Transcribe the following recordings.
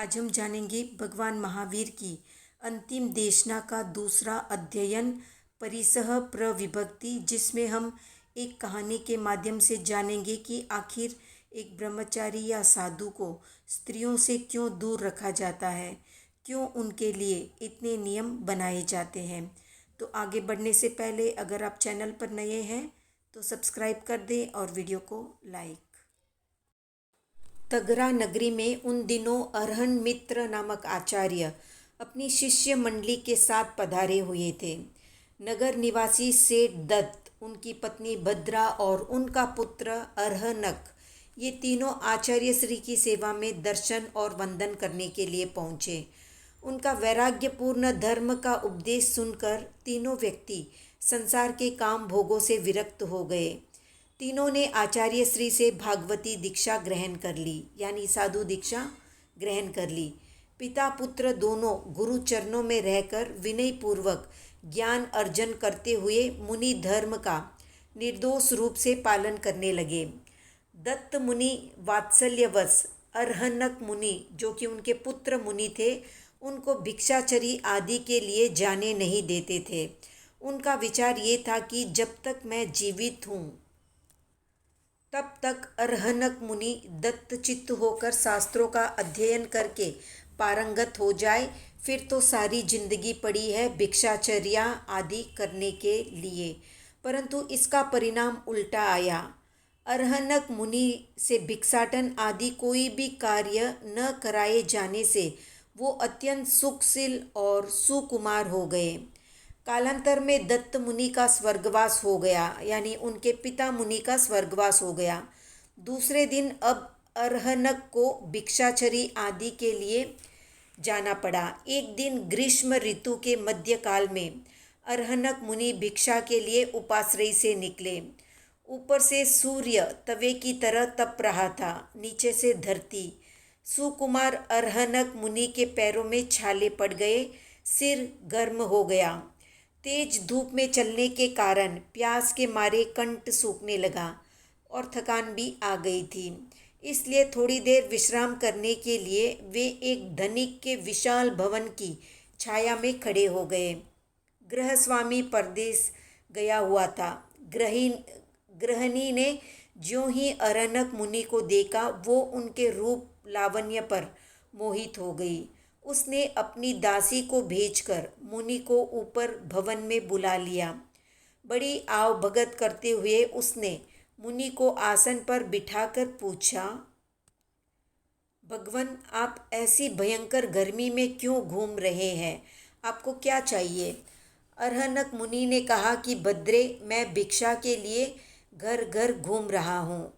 आज हम जानेंगे भगवान महावीर की अंतिम देशना का दूसरा अध्ययन परिसह प्रविभक्ति, जिसमें हम एक कहानी के माध्यम से जानेंगे कि आखिर एक ब्रह्मचारी या साधु को स्त्रियों से क्यों दूर रखा जाता है, क्यों उनके लिए इतने नियम बनाए जाते हैं। तो आगे बढ़ने से पहले अगर आप चैनल पर नए हैं तो सब्सक्राइब कर दें और वीडियो को लाइक। तगरा नगरी में उन दिनों अरहन मित्र नामक आचार्य अपनी शिष्य मंडली के साथ पधारे हुए थे। नगर निवासी सेठ दत्त, उनकी पत्नी भद्रा और उनका पुत्र अरहनक, ये तीनों आचार्य श्री की सेवा में दर्शन और वंदन करने के लिए पहुँचे। उनका वैराग्यपूर्ण धर्म का उपदेश सुनकर तीनों व्यक्ति संसार के काम भोगों से विरक्त हो गए। तीनों ने आचार्य श्री से भागवती दीक्षा ग्रहण कर ली, यानी साधु दीक्षा ग्रहण कर ली। पिता पुत्र दोनों गुरु चरणों में रहकर विनय पूर्वक ज्ञान अर्जन करते हुए मुनि धर्म का निर्दोष रूप से पालन करने लगे। दत्त मुनि वात्सल्यवश अरहनक मुनि, जो कि उनके पुत्र मुनि थे, उनको भिक्षाचरी आदि के लिए जाने नहीं देते थे। उनका विचार ये था कि जब तक मैं जीवित हूँ तब तक अरहनक मुनि दत्तचित्त होकर शास्त्रों का अध्ययन करके पारंगत हो जाए, फिर तो सारी जिंदगी पड़ी है भिक्षाचर्या आदि करने के लिए। परंतु इसका परिणाम उल्टा आया। अरहनक मुनि से भिक्षाटन आदि कोई भी कार्य न कराए जाने से वो अत्यंत सुखशील और सुकुमार हो गए। कालांतर में दत्त मुनि का स्वर्गवास हो गया, यानी उनके पिता मुनि का स्वर्गवास हो गया। दूसरे दिन अब अरहनक को भिक्षाचरी आदि के लिए जाना पड़ा। एक दिन ग्रीष्म ऋतु के मध्यकाल में अरहनक मुनि भिक्षा के लिए उपाश्रय से निकले। ऊपर से सूर्य तवे की तरह तप रहा था, नीचे से धरती। सुकुमार अरहनक मुनि के पैरों में छाले पड़ गए, सिर गर्म हो गया। तेज धूप में चलने के कारण प्यास के मारे कंठ सूखने लगा और थकान भी आ गई थी। इसलिए थोड़ी देर विश्राम करने के लिए वे एक धनिक के विशाल भवन की छाया में खड़े हो गए। गृहस्वामी परदेश गया हुआ था। गृहिणी ने ज्यों ही अरहनक मुनि को देखा, वो उनके रूप लावण्य पर मोहित हो गई। उसने अपनी दासी को भेजकर मुनि को ऊपर भवन में बुला लिया। बड़ी आव भगत करते हुए उसने मुनि को आसन पर बिठाकर पूछा, भगवन, आप ऐसी भयंकर गर्मी में क्यों घूम रहे हैं? आपको क्या चाहिए? अरहनक मुनि ने कहा कि भद्रे, मैं भिक्षा के लिए घर घर घूम रहा हूँ।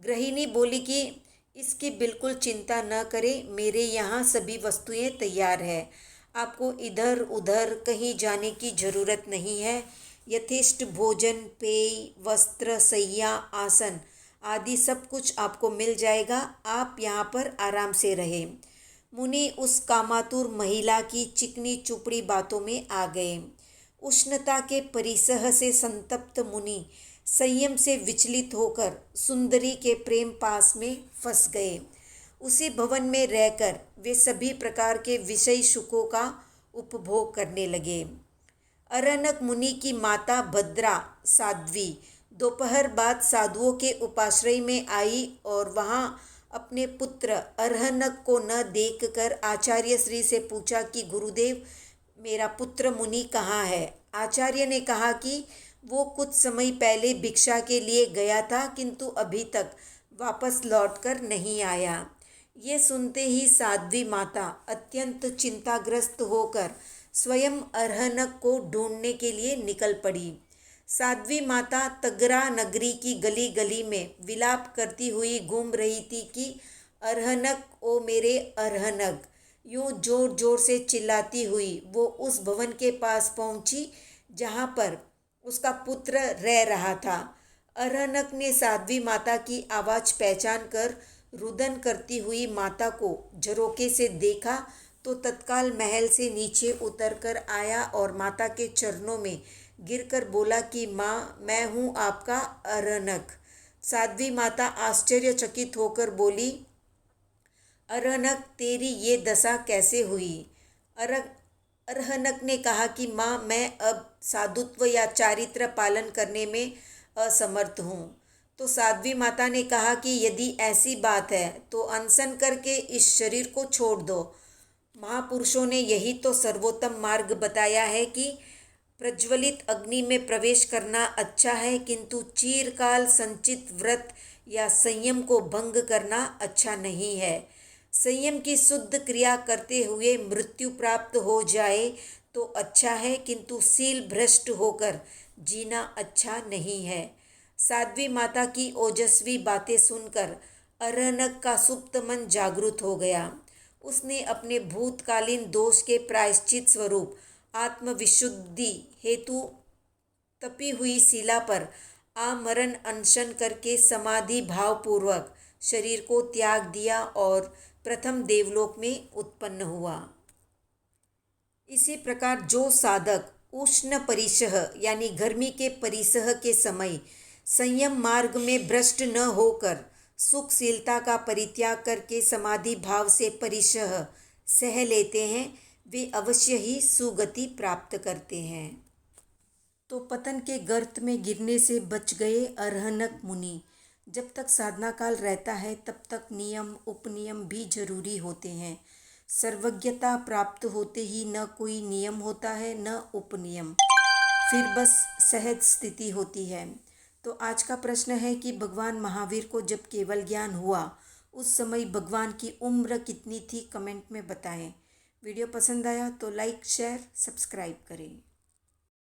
गृहिणी बोली कि इसकी बिल्कुल चिंता न करें, मेरे यहाँ सभी वस्तुएं तैयार है। आपको इधर उधर कहीं जाने की ज़रूरत नहीं है। यथेष्ट भोजन, पेय, वस्त्र, शैया, आसन आदि सब कुछ आपको मिल जाएगा। आप यहाँ पर आराम से रहें। मुनि उस कामातुर महिला की चिकनी चुपड़ी बातों में आ गए। उष्णता के परिसह से संतप्त मुनि संयम से विचलित होकर सुंदरी के प्रेम पास में फंस गए। उसी भवन में रहकर वे सभी प्रकार के विषय सुखों का उपभोग करने लगे। अरहनक मुनि की माता भद्रा साध्वी दोपहर बाद साधुओं के उपाश्रय में आई और वहां अपने पुत्र अरहनक को न देखकर आचार्य श्री से पूछा कि गुरुदेव, मेरा पुत्र मुनि कहाँ है? आचार्य ने कहा कि वो कुछ समय पहले भिक्षा के लिए गया था, किंतु अभी तक वापस लौटकर नहीं आया। ये सुनते ही साध्वी माता अत्यंत चिंताग्रस्त होकर स्वयं अरहनक को ढूंढने के लिए निकल पड़ी। साध्वी माता तगरा नगरी की गली गली में विलाप करती हुई घूम रही थी कि अरहनक, ओ मेरे अरहनक। यूं जोर जोर से चिल्लाती हुई वो उस भवन के पास पहुंची जहां पर उसका पुत्र रह रहा था। अरहनक ने साध्वी माता की आवाज़ पहचान कर रुदन करती हुई माता को झरोके से देखा तो तत्काल महल से नीचे उतरकर आया और माता के चरणों में गिरकर बोला कि माँ, मैं हूँ आपका अरहनक। साध्वी माता आश्चर्यचकित होकर बोली, अरहनक, तेरी ये दशा कैसे हुई? अरहनक ने कहा कि माँ, मैं अब साधुत्व या चारित्र पालन करने में असमर्थ हूँ। तो साध्वी माता ने कहा कि यदि ऐसी बात है तो अनशन करके इस शरीर को छोड़ दो। महापुरुषों ने यही तो सर्वोत्तम मार्ग बताया है कि प्रज्वलित अग्नि में प्रवेश करना अच्छा है, किंतु चिरकाल संचित व्रत या संयम को भंग करना अच्छा नहीं है। संयम की शुद्ध क्रिया करते हुए मृत्यु प्राप्त हो जाए तो अच्छा है, किंतु सील भ्रष्ट होकर जीना अच्छा नहीं है। साध्वी माता की ओजस्वी बातें सुनकर अरहनक का सुप्त मन जागृत हो गया। उसने अपने भूतकालीन दोष के प्रायश्चित स्वरूप आत्मविशुद्धि हेतु तपी हुई शिला पर आमरण अनशन करके समाधि भावपूर्वक शरीर को त्याग दिया और प्रथम देवलोक में उत्पन्न हुआ। इसी प्रकार जो साधक उष्ण परिसह यानी गर्मी के परिसह के समय संयम मार्ग में भ्रष्ट न होकर सुखशीलता का परित्याग करके समाधि भाव से परिसह सह लेते हैं, वे अवश्य ही सुगति प्राप्त करते हैं। तो पतन के गर्त में गिरने से बच गए अरहनक मुनि। जब तक साधना काल रहता है तब तक नियम उपनियम भी जरूरी होते हैं। सर्वज्ञता प्राप्त होते ही न कोई नियम होता है न उपनियम, फिर बस सहज स्थिति होती है। तो आज का प्रश्न है कि भगवान महावीर को जब केवल ज्ञान हुआ उस समय भगवान की उम्र कितनी थी? कमेंट में बताएं। वीडियो पसंद आया तो लाइक शेयर सब्सक्राइब करें।